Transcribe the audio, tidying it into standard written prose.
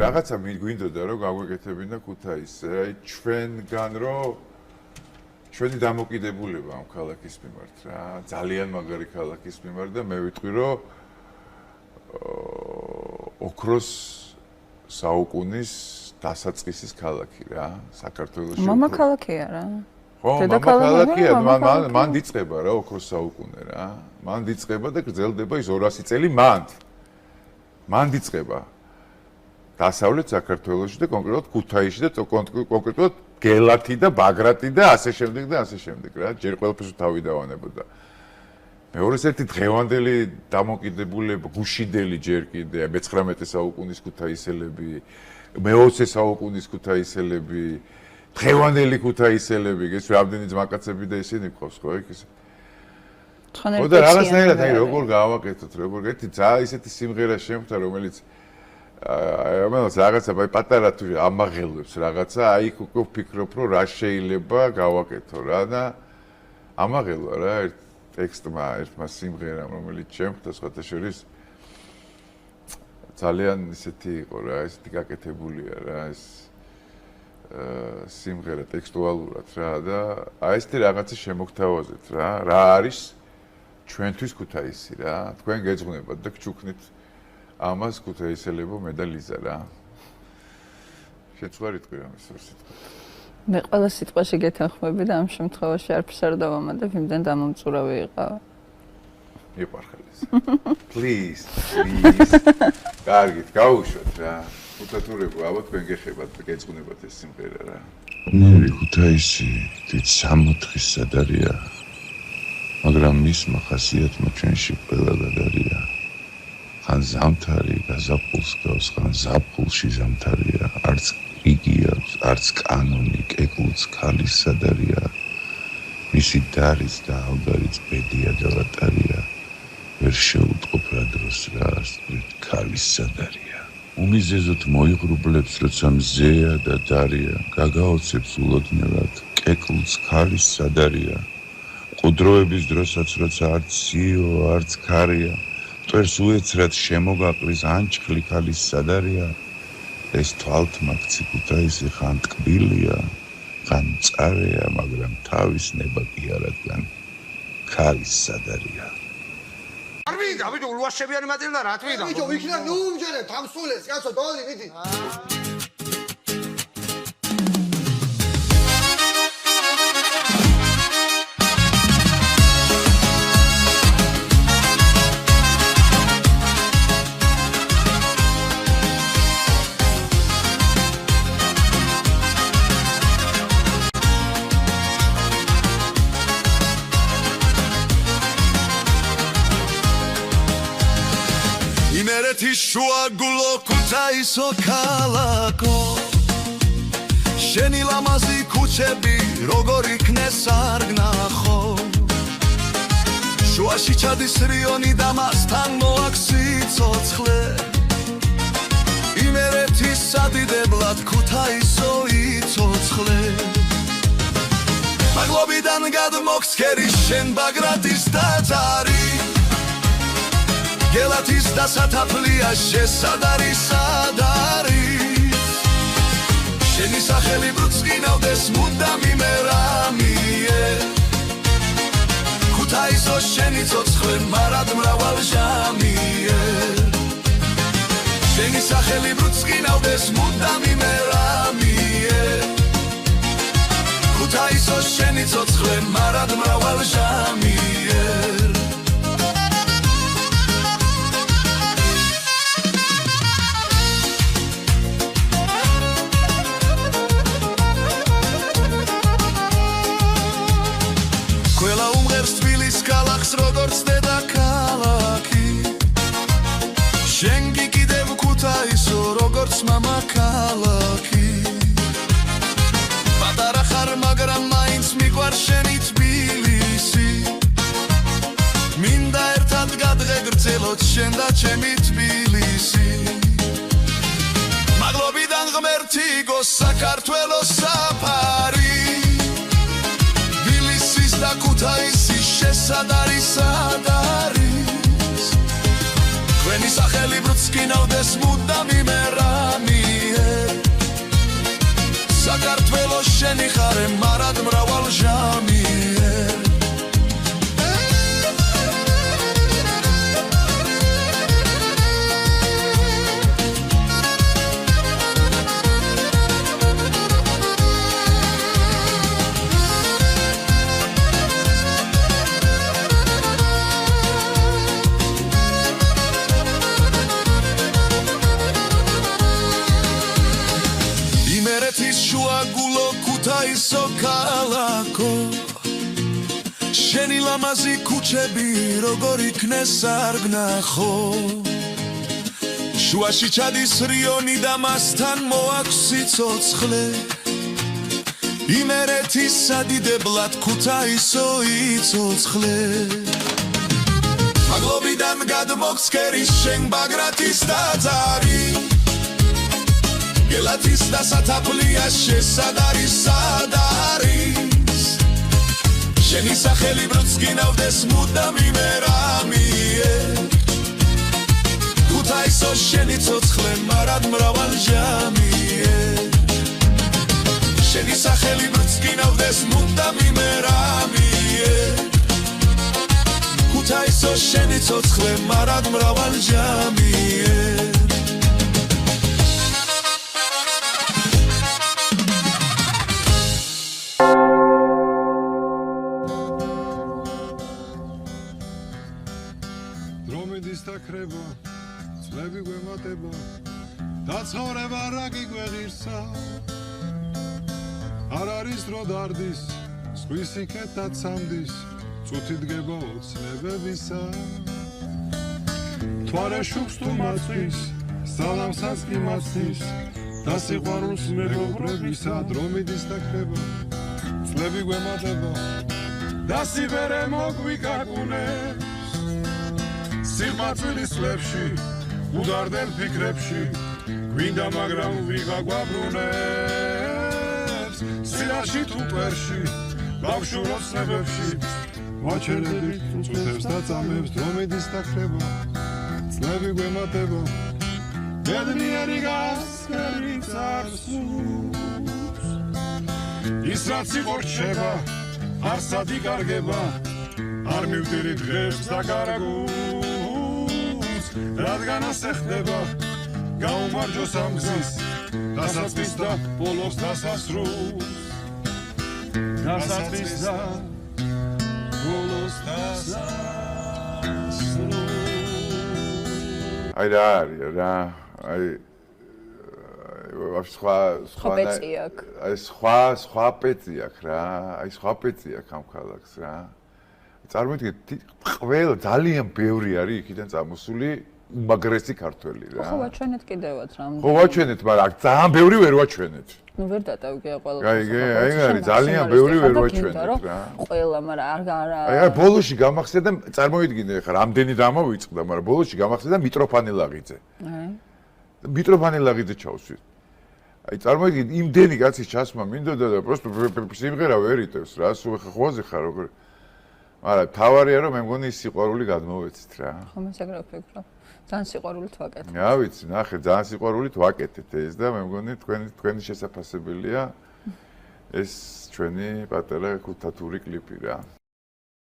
რაღაცა მიგვინდოდა რომ გაგვეკეთებინა ქუთაისზე. აი ჩვენგან რომ ჩვენი დამოკიდებულება ამ ქალაქის მიმართ რა, ძალიან მაგარი ქალაქის მიმართ და მე ვიტყვი რომ ოქროს საუკუნის დასაწყისის ქალაქი რა, საქართველოში. მამა ქალაქია რა. ხო, მამა ქალაქია, მან დიწყება რა ოქროს საუკუნე რა. მან დიწყება და გრძელდება ის 200 წელი მან დიწყება. დასავლეთ საქართველოში და კონკრეტულად ქუთაისში და კონკრეტულად გელათი და ბაგრატი და ასე შემდეგ რა. ჯერ ყველაფერს თავი დავანებოდა. მეორეს ერთი დღევანდელი დამოკიდებულება, გუშინდელი ჯერ კიდე მე-19 საუკუნის ქუთაისელები, მე-20 საუკუნის ქუთაისელები, დღევანდელი ქუთაისელები, ეს რამდენი ძმაკაცები და ისინი ყავს ხო იქ ისე. ხო და რაღაცნაირად აი როგორ გავაკეთოთ, როგორ ერთი ძალიან ისეთი სიმღერა შემხვდა, რომელიც რაღაცა პატარა თუ ამაღელვებს რაღაცა, აი უკვე ვფიქრობ, რომ რა შეიძლება გავაკეთო რა და ამაღელვა რა ტექსტმა ერთმა სიმღერამ, რომელიც შემხვდა სხვათა შორის ძალიან ისეთი იყო რა, ისეთი გაკეთებულია რა ეს სიმღერა ტექსტუალურად რა და აი ესეთი რაღაცა შემოგთავაზეთ რა არის ჩვენთვის ქუთაისი რა. თქვენ გეძღვნებათ და გჩუქნით ამას ქუთაისელებო მე და ლიზა რა. შეცვლარი თქვი ამის ორ სიტყვა. მე ყველა სიტყვაში გეთანხმები და ამ შემთხვევაში არაფერს არ დავამატებ, იმდენ დამომწურავი იყავ. მიყარხელეს. Please. კარგით, გაუშვათ რა. უთათურებო, ალბათ თქვენ გეხებათ და გეძღვნებათ ეს სიმღერა რა. ნერი ქუთაისი დიდ სამოთხის სადარია. მაგრამ მისმა ხასიათმა ჩვენში ყველა გადარია. ხან ზამთარი გაზაფხულს გავს, ხან ზაფხულში ზამთარია. არც იგი აქვს, არც კანონი, კეკლუც ქალის სადარია. მისი დარის და ალბარიც ბედია და ლატარია. ვერ შეუტყობ რა დროს რას ქალის სადარია. უმიზეზოდ მოიღრუბლებს, როცა მზეა და დარია. გაგაოცებს ულოდნელად, კეკლუც ქალის სადარია. ყუდროების დროსაც, როცა არც სიო, არც ქარია. მტვერს უეცრად შემოგაყრის ანჩხლი ქალის სადარია. ეს თვალთმაქცი ქუთაისი ხან ტკბილია, ხან მწარეა, მაგრამ თავის ნება კი არადგან ქალის სადარია. არ ვიდა, ვიდო ულვაშებიანი მატილდა რა თვიდა. ვიდო ვიქნა ნუ უმჯერებ თამსულეს, კაცო დოლი მიდი. შუა გულო ქუთაისო ქალაქო შენი ლამაზი ქუჩები როგორ იქნეს არ გნახო შუაში ჩადის რიონი და მასთან მოაქვს სიცოცხლე იმერეთის სადიდებლად ქუთაისო იცოცხლე მაღლობიდან გადმოგცქერის შენ ბაგრატის ტაძარი გელათის და სათაფლია შესადარი სადარი შენი სახელი ბრუწკინავდეს მუდამ იმერამიე ქუთაისო შენი ცოცხლე მარად მრავალ ჟამიე შენი სახელი ბრუწკინავდეს მუდამ იმერამიე ქუთაისო შენი ცოცხლე მარად მრავალ ჟამიე როგორც დედა ქალაქი შენ გიგიდებ ქუთაისო როგორც მამა ქალაქი პატარა ხარ მაგრამ მაინც მიყვარს შენი თბილისი მინდა ერთად გადღე გრძელოთ შენ და ჩემი თბილისი მაღლობიდან ღმერთი გოს საქართველოს საფარი თბილისის და ქუთაისის შესადარი სადარის თქვენი სახელი ბრუწკინავდეს მუდამ იმერამიე შენი ხარე მარად მრავალ ჟამიერ შუაგულო ქუთაისო ქალაქო შენი ლამაზი ქუჩები როგორ იქნეს არ ვნახო შუაში ჩადის რიონი და მასთან მოაქვს სიცოცხლე იმერეთის სადიდებლად ქუთაისო იცოცხლე მაღლობიდან გადმოგცქერის შენ ბაგრატის ტაძარი გელათის და სათაფლია შესად არის სად არის შენი სახელი ბრწყინავდეს მუდამ იმერამიერ ქუთაისო შენი ცოცხლე მარად მრავალ ჟამიერ შენი სახელი ბრწყინავდეს მუდამ იმერამიერ ქუთაისო შენი ცოცხლე მარად მრავალ ჟამიერ დაქრება წლები გვემატება დაცხოვრება რა გიგვეღირსა არ არის დრო დარდის ზღვის იქეთად სამდის წუთი დგება ოცნებებისა თვარე შუქს თუ მაწვის სალამსაც კი მაცნის და სიყვარულს მეგობრებისა დრო მიდის დაქრება წლები გვემატება და სიბერე მოგვიკაკუნებს სილმაწვილის წლებში უდარდელ ფიქრებში გვინდა მაგრამ ვიღა გვაბრუნებს სილაში თუ კვერში ბავშვურობს ნებებში ვაჩერებით წუთებს და წამებს დრო მიდის დაქრება წლები გვემატება ბედნიერი გასკერით არსუს ის რაც იყო რჩება არსად იკარგება არ მივდირი დღეს და გარაგულს რადგან ასე ხდება გაუმარჯოს ამ გზის დასაწყის და ბოლოს დასასრულს დასაწყის და ბოლოს დასასრულს აი რა არის რა აი სხვა პეცი აქვს აი სხვა პეცი აქვს რა აი სხვა პეცი აქვს ამ ქალაქს რა წარმოიდგინეთ ყველა ძალიან ბევრი არის იქიდან წამოსული უმაგრესი ქართველი რა ხო ვაჩვენეთ კიდევაც რამდენი ხო ვაჩვენეთ მაგრამ ძალიან ბევრი ვერ ვაჩვენეთ ნუ ვერ დატოვგია ყველა აი არის ძალიან ბევრი ვერ ვაჩვენეთ რა ყველა მაგრამ არა აი ბოლოში გამახსენდა წარმოიდგინე ხა რამდენი დამოვიწყდა მაგრამ ბოლოში გამახსენდა მიტროფანელაღიძე მიტროფანე ლაღიძე ჩავსვით. აი წარმოიდგინე იმდენი კაცის ჩასმა მინდოდა და просто სიმღერა ვერ იტევს რა, სულ ხოაზე ხარ როგორ. მაგრამ თავარია რომ მე მგონი ის სიყვარული გადმოვეცით რა. ხომ ეს ეგრე ვფიქრობ. ძალიან სიყვარულით ვაკეთებ. რა ვიცი, ნახე, ძალიან სიყვარულით ვაკეთეთ ეს და მე მგონი თქვენი შესაძლებელია ეს ჩვენი პატარა ქუთათური კლიპი რა.